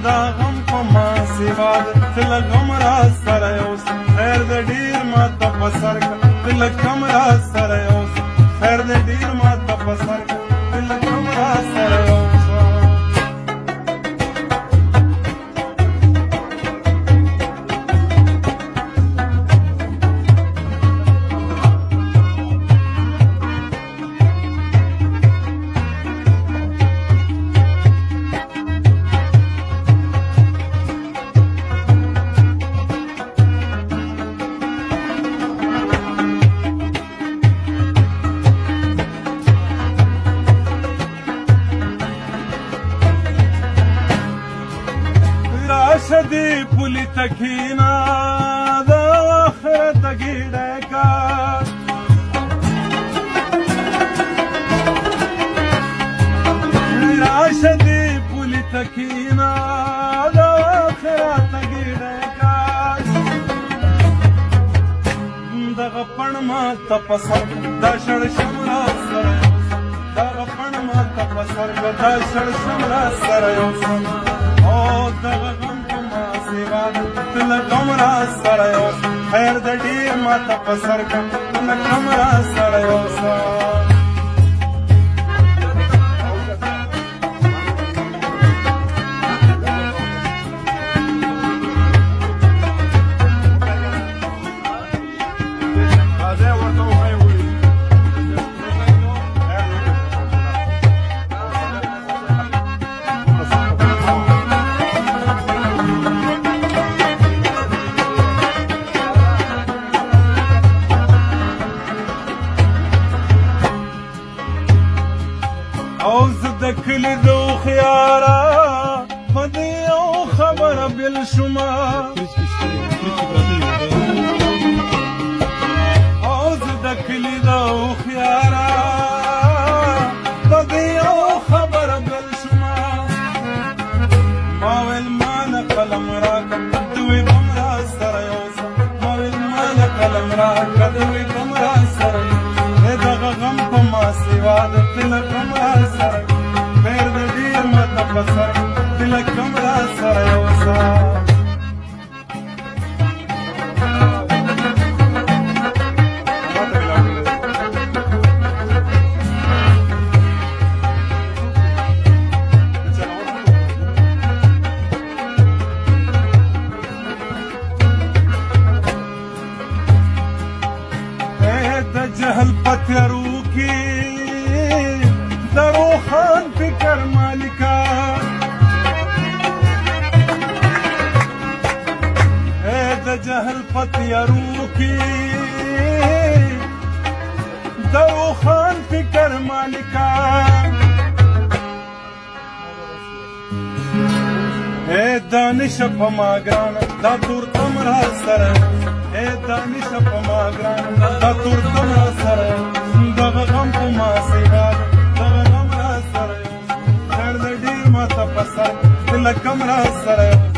دا غم په ما سوا ته له غم را سره یو خیر د ډېر ماته په سر ته له کم را سره یو خیر د ډېر ماته په سر ته له کم را سره یو دی پولی تکینا دا آخرت گیڑے کا راش دی پولی تکینا دا آخرت گیڑے کا دا غپن ما تپسر دا شڑ شمرا سر دا غپن ما تپسر دا شڑ شمرا سر او دا غم ته له غم را سره یو خیر د ډېر ماته په سر ته له غم را سره یو او زه د کلي د هوښیاره په دې یو خبره بېل شومه او زه د کلي د هوښیاره په دې یو خبره بېل شومه ما ویل ما نه قلم راکړه ته وې بم را سره یوسه ما ویل ما نه قلم راکړه ته وې بم را سره دغه غم په ما سوا د ته له غم را سره خیر د ډېر ماته په سر ته له غم را سره یوسه د جهل په تیارو کې د روښان فکر مالکه د جهل په تیارو کې د روښان فکر مالکه دانشه په ما ګرانه دا تورتم را سره دانش په ما ګرانه دا تورتم را سره دغه غم په ما سوا دغه غم را سره خیر د ډېر ماته په سر ته له کم را سره